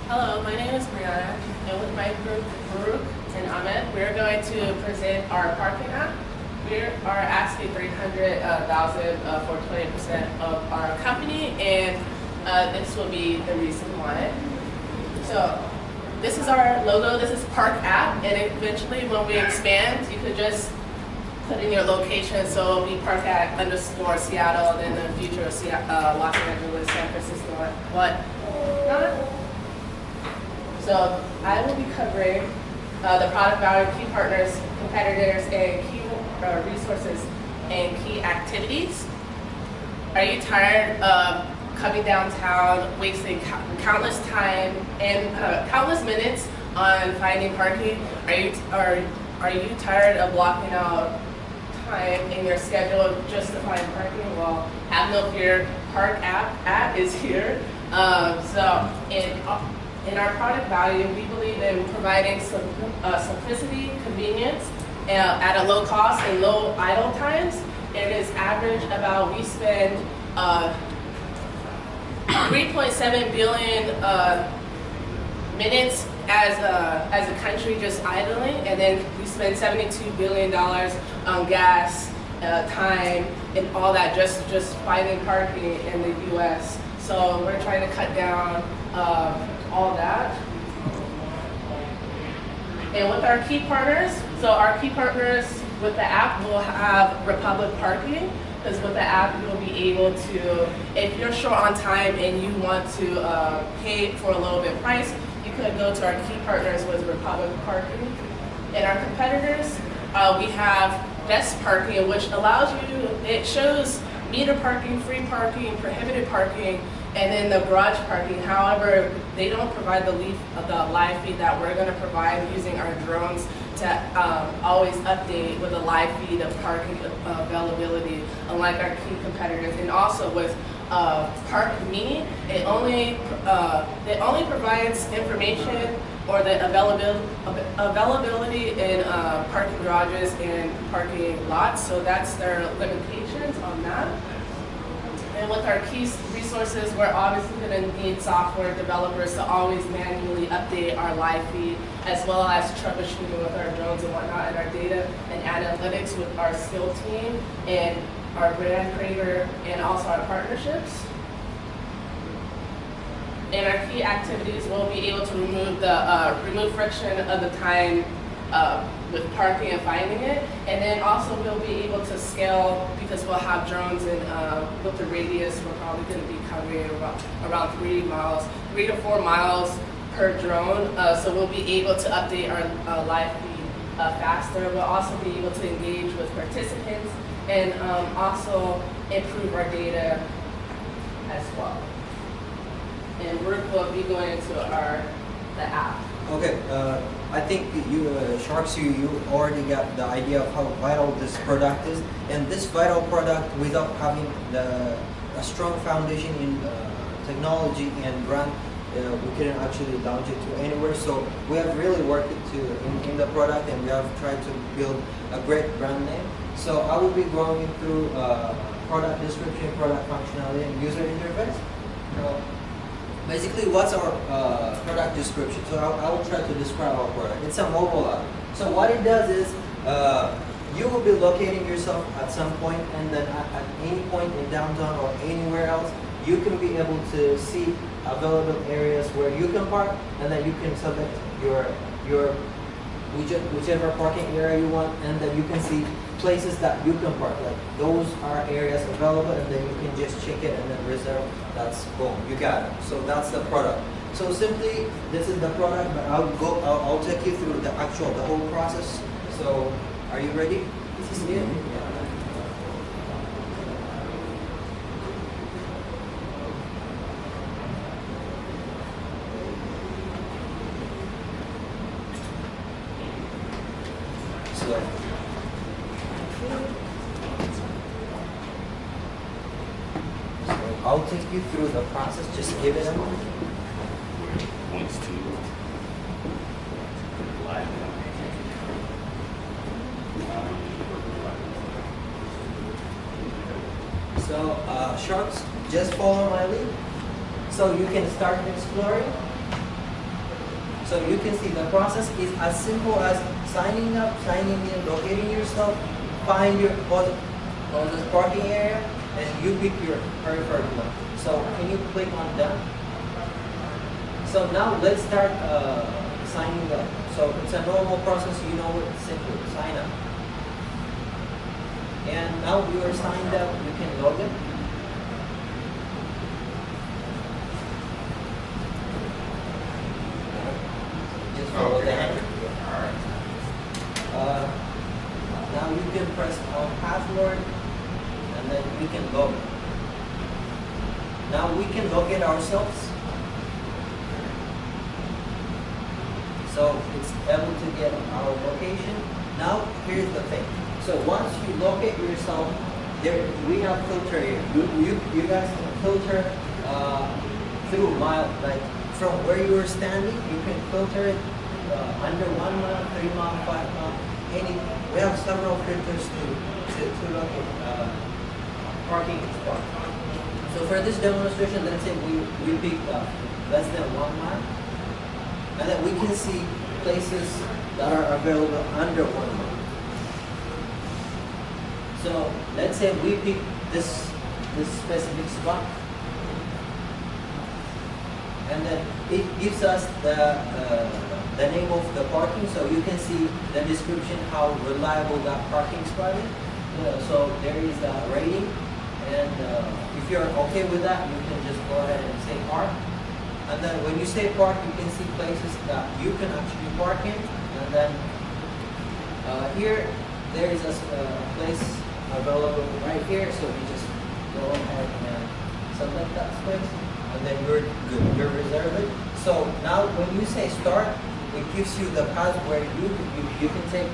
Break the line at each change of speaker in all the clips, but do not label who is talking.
Hello, my name is Brianna, and with my group, Baruch and Ahmed, we're going to present our parking app. We are asking $300,000 for 20% of our company, and this will be the reason why. So this is our logo. This is Park App, and eventually when we expand, you could just put in your location. So it'll be Park App _ Seattle, then the future of Los Angeles, San Francisco, whatnot. So I will be covering the product value, key partners, competitors, and key resources and key activities. Are you tired of coming downtown, wasting countless time and countless minutes on finding parking? Are you tired of blocking out time in your schedule just to find parking? Well, have no fear, Park App is here. In our product value, we believe in providing simplicity, convenience, at a low cost and low idle times. It is average about, we spend 3.7 billion minutes as a country just idling, and then we spend $72 billion on gas, time, and all that just finding parking in the US. So we're trying to cut down all that. And with our key partners, so our key partners with the app will have Republic Parking, because with the app you'll be able to, if you're short on time and you want to pay for a little bit price, you could go to our key partners with Republic Parking. And our competitors, we have Best Parking, which allows you, it shows meter parking, free parking, prohibited parking, and then the garage parking. However, they don't provide the live feed that we're going to provide using our drones to always update with a live feed of parking availability, unlike our key competitors. And also with Park Me, it only provides information or the availability in parking garages and parking lots. So that's their limitations on that. And with our key resources, we're obviously going to need software developers to always manually update our live feed, as well as troubleshooting with our drones and whatnot, and our data and analytics with our skill team and our brand creator, and also our partnerships. And our key activities will be able to remove friction of the time with parking and finding it, and then also we'll be able to scale because we'll have drones, and with the radius we're probably going to be covering around 3 to 4 miles per drone. So we'll be able to update our live feed faster. We'll also be able to engage with participants and also improve our data as well. And we'll be going into the app.
Okay, I think Sharks, you already got the idea of how vital this product is, and this vital product, without having a strong foundation in technology and brand, we couldn't actually launch it to anywhere. So we have really worked in the product, and we have tried to build a great brand name. So I will be going through product description, product functionality, and user interface. Basically, what's our product description? So I will try to describe our product. It's a mobile app. So what it does is, you will be locating yourself at some point, and then at any point in downtown or anywhere else, you can be able to see available areas where you can park, and then you can select whichever parking area you want, and then you can see places that you can park. Like those are areas available, and then you can just check it and then reserve. That's boom, you got it. So that's the product. So simply, this is the product, but I'll take you through the whole process. So are you ready? This is it. Yeah. I'll take you through the process. Just give it a moment.
Points to live.
So, Sharks, just follow my lead. So you can start exploring. So you can see the process is as simple as signing up, signing in, locating yourself, find your closest parking area, and you pick your preferred one. So can you click on done? So now let's start signing up. So it's a normal process, you know it's simple, sign up. And now you are signed up, you can log in. Just follow the hand. Now you can press on password and then we can log in. Now we can locate ourselves. So it's able to get our location. Now here's the thing. So once you locate yourself, there we have filter here. You guys can filter through mile, like from where you are standing. You can filter it under 1 mile, 3 mile, 5 mile. We have several filters to locate parking spot. So for this demonstration, let's say we pick less than 1 mile. And then we can see places that are available under 1 mile. So let's say we pick this specific spot, and then it gives us the name of the parking, so you can see the description how reliable that parking spot is. So there is a rating, and if you're okay with that, you can just go ahead and say park. And then when you say park, you can see places that you can actually park in. And then here, there is a place available right here. So you just go ahead and select that space. And then you're good, you're reserved. So now when you say start, it gives you the path where you can take,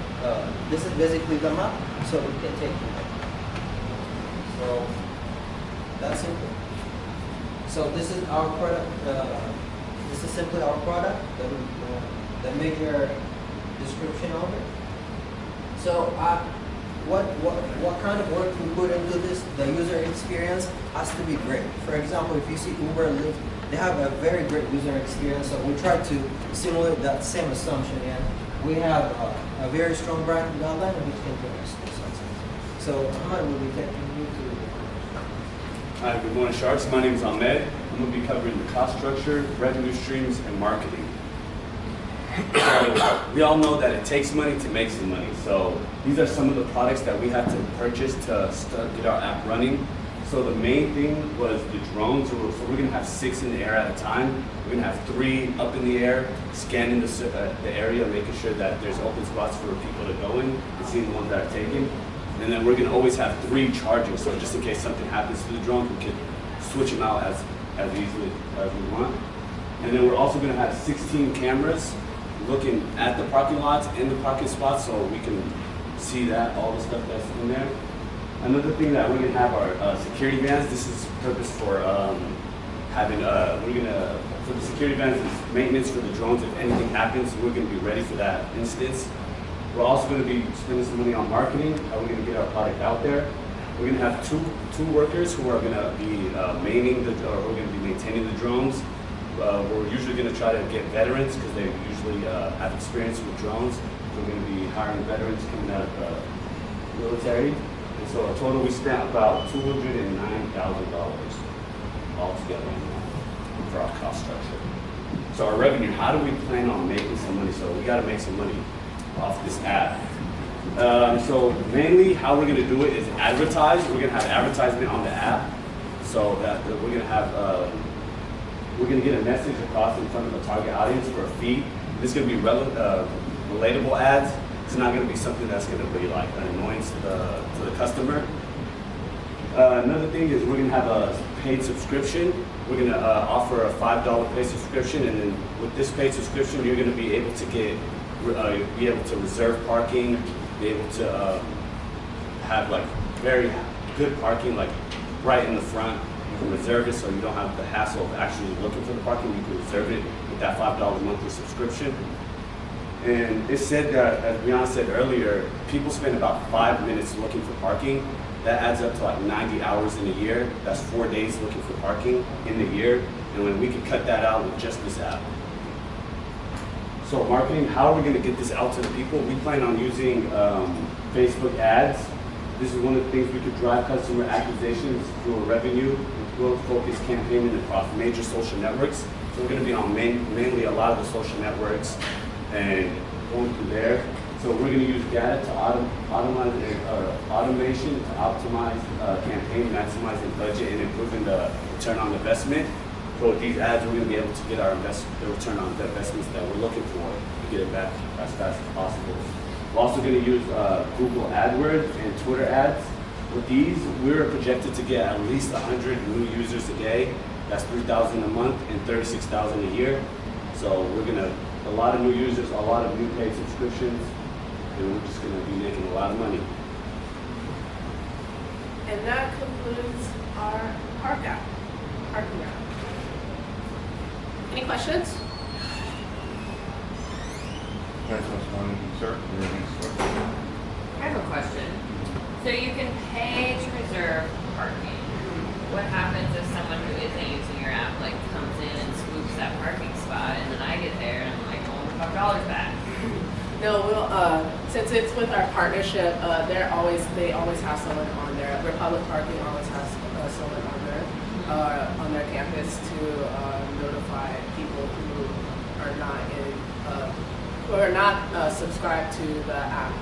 this is basically the map. So you can take it. So that's simple. So this is our product. This is simply our product. The major description of it. So what kind of work we put into this? The user experience has to be great. For example, if you see Uber, Lyft, they have a very great user experience. So we try to simulate that same assumption, and we have a very strong brand guideline which can do this. So Ahmad will be taking you to.
Hi, good morning, Sharks. My name is Ahmed. I'm going to be covering the cost structure, revenue streams, and marketing. So, we all know that it takes money to make some money. So these are some of the products that we had to purchase to get our app running. So the main thing was the drones. So we're going to have 6 in the air at a time. We're going to have 3 up in the air, scanning the area, making sure that there's open spots for people to go in and seeing the ones that are taken. And then we're going to always have 3 charging, so just in case something happens to the drone, we can switch them out as easily as we want. And then we're also going to have 16 cameras looking at the parking lots and the parking spots, so we can see that, all the stuff that's in there. Another thing that we're going to have are security vans. This is purpose for for the security vans is maintenance for the drones. If anything happens, we're going to be ready for that instance. We're also going to be spending some money on marketing. How we're going to get our product out there. We're going to have two workers who are going to be we're going to be maintaining the drones. We're usually going to try to get veterans because they usually have experience with drones. So we're going to be hiring veterans coming out of the military. And so our total, we spent about $209,000 altogether for our cost structure. So our revenue, how do we plan on making some money? So we got to make some money off this app. So mainly how we're going to do it is advertise. We're going to have advertisement on the app, so that we're going to have we're going to get a message across in front of the target audience for a fee. This is going to be relatable ads. It's not going to be something that's going to be like an annoyance to the customer. Another thing is we're going to have a paid subscription. We're going to offer a $5 paid subscription, and then with this paid subscription, you're going to be able to get be able to reserve parking, be able to have like very good parking, like right in the front. You can reserve it so you don't have the hassle of actually looking for the parking. You can reserve it with that $5 monthly subscription. And it said that, as Brianna said earlier, people spend about 5 minutes looking for parking. That adds up to like 90 hours in a year. That's 4 days looking for parking in the year. And when we could cut that out with just this app. So marketing, how are we going to get this out to the people? We plan on using Facebook ads. This is one of the things we could drive customer acquisitions through a revenue and growth-focused campaigning across major social networks. So we're going to be on mainly a lot of the social networks and going through there. So we're going to use data to automation to optimize campaign, maximizing budget, and improving the return on investment. So with these ads, we're going to be able to get our the return on the investments that we're looking for to get it back as fast as possible. We're also going to use Google AdWords and Twitter ads. With these, we're projected to get at least 100 new users a day. That's 3,000 a month and 36,000 a year. So we're going to, a lot of new users, a lot of new paid subscriptions, and we're just going to be making a lot of money.
And that concludes our parking app. Any questions?
Sir?
I have a question. So you can pay to reserve parking. What happens if someone who isn't using your app comes in and swoops that parking spot, and then I get there and I'm like, I want $5 back?
No, we'll, since it's with our partnership, they always have someone on there. Republic Parking always has someone on their campus to notify people who are not subscribed to the app.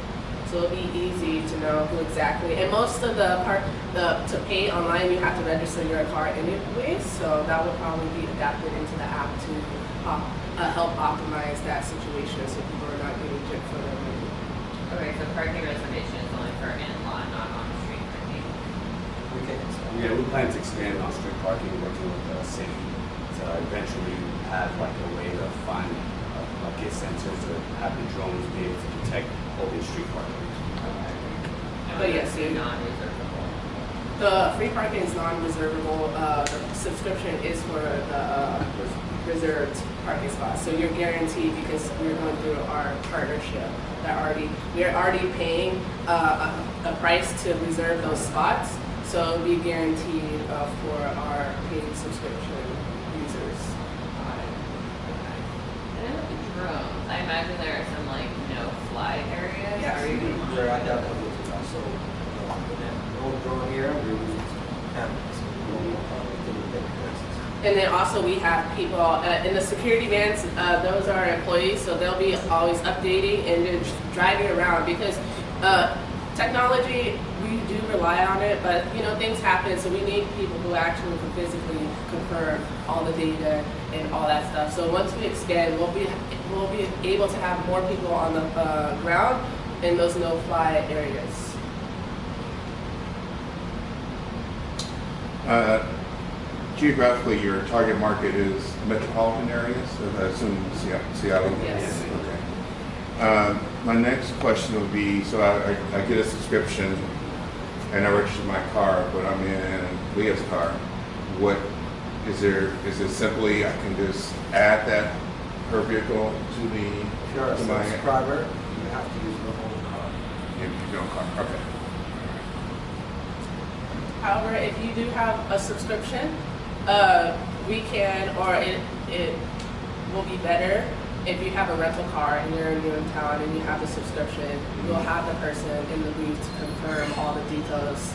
So it'll be easy to know who exactly. And most of to pay online, you have to register your car anyways. So that will probably be adapted into the app to help optimize that situation, so people are not getting gypped for their money.
Okay, so parking reservation is only for in-lot, not on-street parking.
Yeah, we plan to expand on street parking, working with the city to eventually have a way to find get sensors or have the drones be able to detect open street parking.
But yes,
non-reservable.
The free parking is non-reservable. The subscription is for the reserved parking spots. So you're guaranteed, because we're going through our partnership, we're already paying a price to reserve those spots. So it'll be guaranteed for our paid subscription users.
And then with the drones, I imagine there are some no-fly areas.
Yes.
Are you going to
They're adaptable to that. So no drone here, we use cameras.
And then also we have people in the security vans. Those are employees, so they'll be always updating and just driving around, because technology, we do rely on it, but things happen, so we need people who actually can physically confirm all the data and all that stuff. So once we expand, we'll be able to have more people on the ground in those no-fly areas.
Geographically, your target market is metropolitan areas, so I assume Seattle?
Yes.
Okay. My next question would be, so I get a subscription and I register my car, but I'm in Leah's car. What is it simply I can just add her vehicle to the
Sure,
to my
subscriber, you have to use your own car.
your own car? Okay.
However, if you do have a subscription, we can, or it will be better if you have a rental car and you're new in town and you have the subscription. You'll have the person in the booth to confirm all the details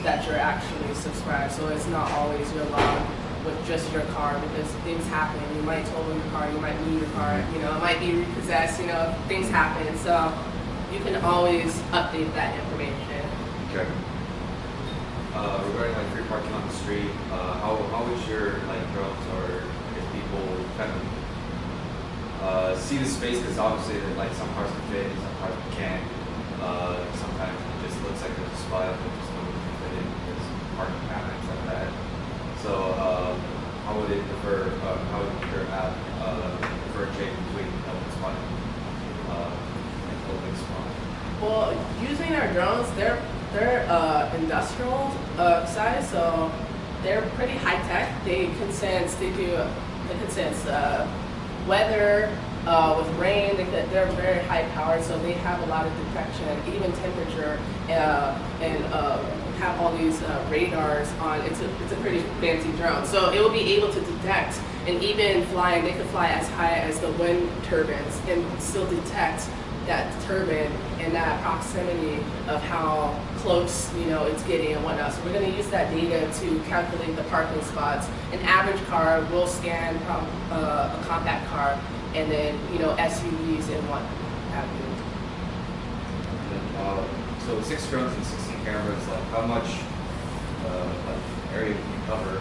that you're actually subscribed. So it's not always you're logged with just your car, because things happen. You might total your car, you might lose your car, it might be repossessed, things happen. So you can always update that information.
Okay.
Regarding free parking on the street, how is your drones, or if people kind of see the space, because obviously some cars can fit, some cars can't. Sometimes it just looks like there's a spot that just nobody can fit in because parking patterns like that. So how would your app differentiate between open spot and closing spot?
Well, using our drones, they're industrial size, so they're pretty high tech. They can sense weather with rain. They're very high powered, so they have a lot of detection, even temperature, and have all these radars on. It's a pretty fancy drone, so it will be able to detect And even flying, they could fly as high as the wind turbines and still detect that turbine and that proximity of how close, it's getting and whatnot. So we're going to use that data to calculate the parking spots. An average car will scan a compact car, and then SUVs and what have you.
So 6 drones and 16 cameras, like how much area can you cover?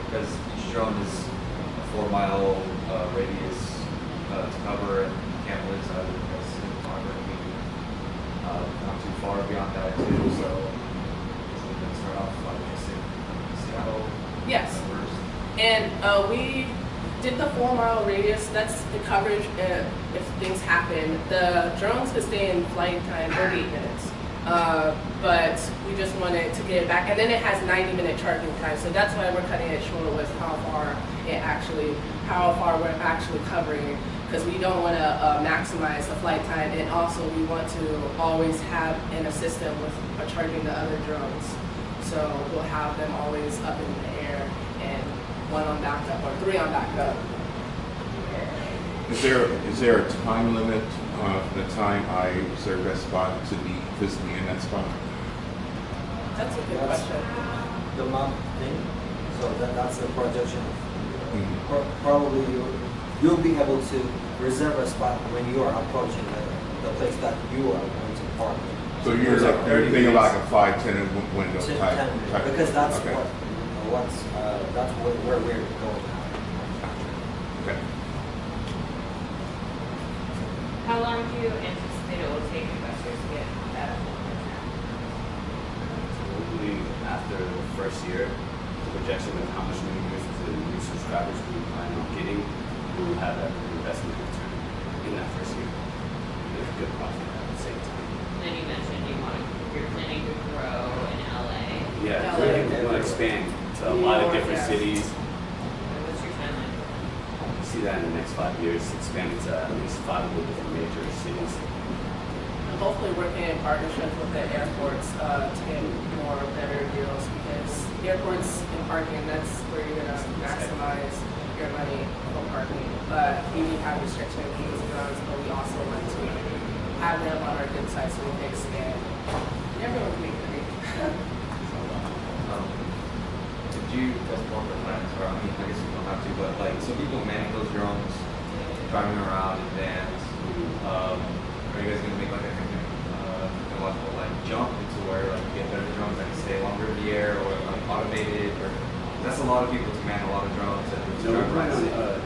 Because each drone is a 4-mile radius to cover, and you can't live inside of it because cinematography not too far beyond that too. So we're going to start off like Seattle.
Yes.
First.
And we did the 4-mile radius. That's the coverage if things happen. The drones could stay in flight time 38 minutes. But we just wanted to get it back. And then it has 90-minute charging time. So that's why we're cutting it short with how far we're actually covering, because we don't want to maximize the flight time. And also we want to always have an system with charging the other drones. So we'll have them always up in the air and 1 on backup or 3 on backup.
Is there a time limit from the time I reserve that spot to be physically in that spot?
That's a good
That's
question.
the month thing. So that's the projection.
Mm-hmm.
Probably you'll be able to reserve a spot when you are approaching the place that you are going to park.
So you're thinking about like a 5-10 window
10
type.
minutes, because that's
okay.
that's where we're going.
Okay.
How long do you anticipate it will take investors to get that up?
Hopefully, after the first year, the projection of how much new subscribers we plan on getting, we will have that investment return in that first year. With a good profit at the same time.
Then you mentioned you're planning to grow in LA.
Yeah,
LA.
we want to expand to a
New
lot of
York,
different
yes.
cities.
What's your timeline?
We see that in the next 5 years, expanding to at least 5 of the different major cities.
And hopefully working in partnership with the airports to get more better deals, because airports and parking, that's where you're going to maximize your money from parking. But we do have restrictions with these drones, but we also want to have them on our good side so we can expand. Everyone can make money.
Did you, that's more for plans, or I mean, I guess you don't have to, but like, so people manning those drones, driving around in vans, are you guys going to make like a technological like jump into where like you get better drones that can stay longer in the air, or like automated, or that's a lot of people to man a lot of drones and
No,
drive
we're
around.
planning on,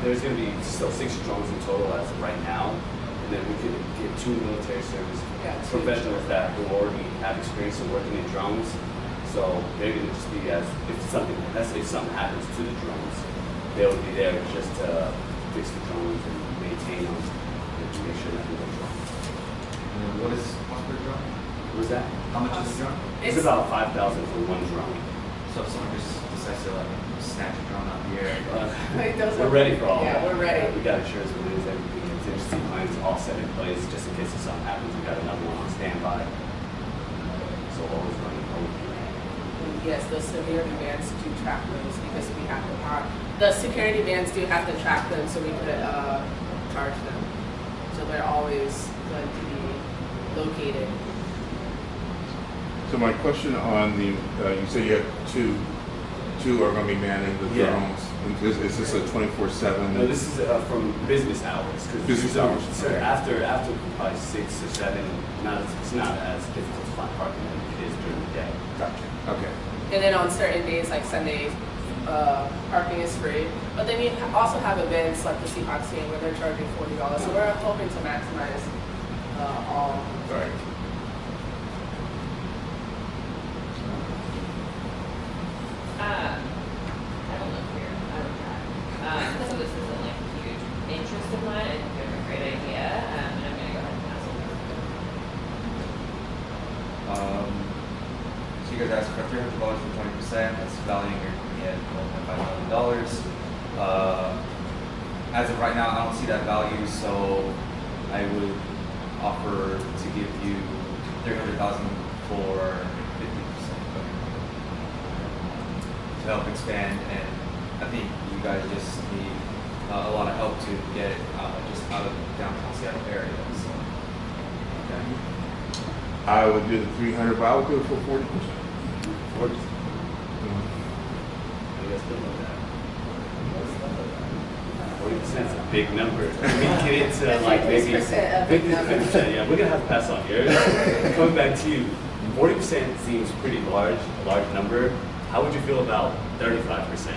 there's going to be still 6 drones in total as of right now, and then we could get 2 military service
Yeah, 2.
professionals that will already have experience in working in drones. So they're going to just be if something happens to the drones, they'll be there just to fix the drones and maintain them and to make sure nothing goes wrong.
What's per drone?
What was that?
How much is a drone?
It's about 5,000 for 1 drone.
So if someone just decides to like snatch a drone out of the air,
Like those
We're
are-
ready for all
Yeah,
that.
we're ready.
We got insurance release, everything. Contingency plans all set in place just in case if something happens. We got another one on standby. So always running over.
And yes, those security vans do track those, because we have to the security vans do have to track them so we could charge them. So they're always going to be located.
So my question on the, you say you have two are going to be manning the
Yeah.
drones. Is this a 24/7?
No, this is from business hours. 'Cause
Business
usually,
hours,
So
okay.
after probably 6 or 7, it's not as difficult to find parking as it is during the day.
Gotcha. Okay.
And then on certain days, like Sundays, parking is free. But then you also have events like the Seahawks game where they're charging $40. So we're hoping to maximize all.
Right.
I don't live here. I would try. So this isn't like a huge interest of mine. I think you have a great idea, and I'm gonna go ahead and pass it.
So you guys asked for $300 for 20%. That's valuing your company at $1.5 million. As of right now, I don't see that value, so I would offer to give you $300,000 for 50% to help expand and I think you guys just need a lot of help to get it just out of the downtown Seattle area. So, okay.
I would do the 300, but I would do it for 40%.
40. I guess still know that. 40% is a big number. We can get into like maybe
50% a big number.
50%. Yeah, we're gonna have to pass on here. Coming back to you, 40% seems pretty large, a large number. How would you feel about 35%?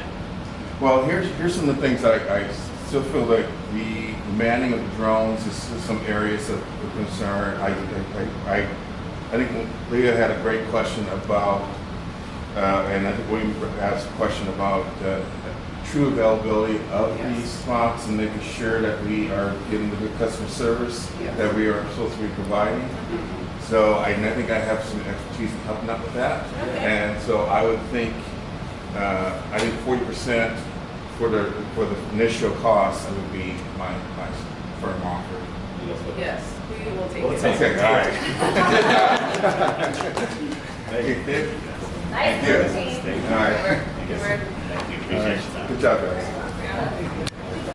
Well, here's some of the things I still feel like the manning of the drones is some areas of concern. I think Leah had a great question about, and I think William asked a question about true availability of these spots and making sure that we are getting the good customer service that we are supposed to be providing. So I think I have some expertise in helping out with that.
Okay.
And so I would think, I think 40% for the initial cost would be my firm offer.
Yes, we will take
We'll
it.
take
Okay, all right.
Thank you.
Thank you.
Nice
Yes.
meeting.
Thank you.
All right.
Thank you. Appreciate your time.
Good job, guys.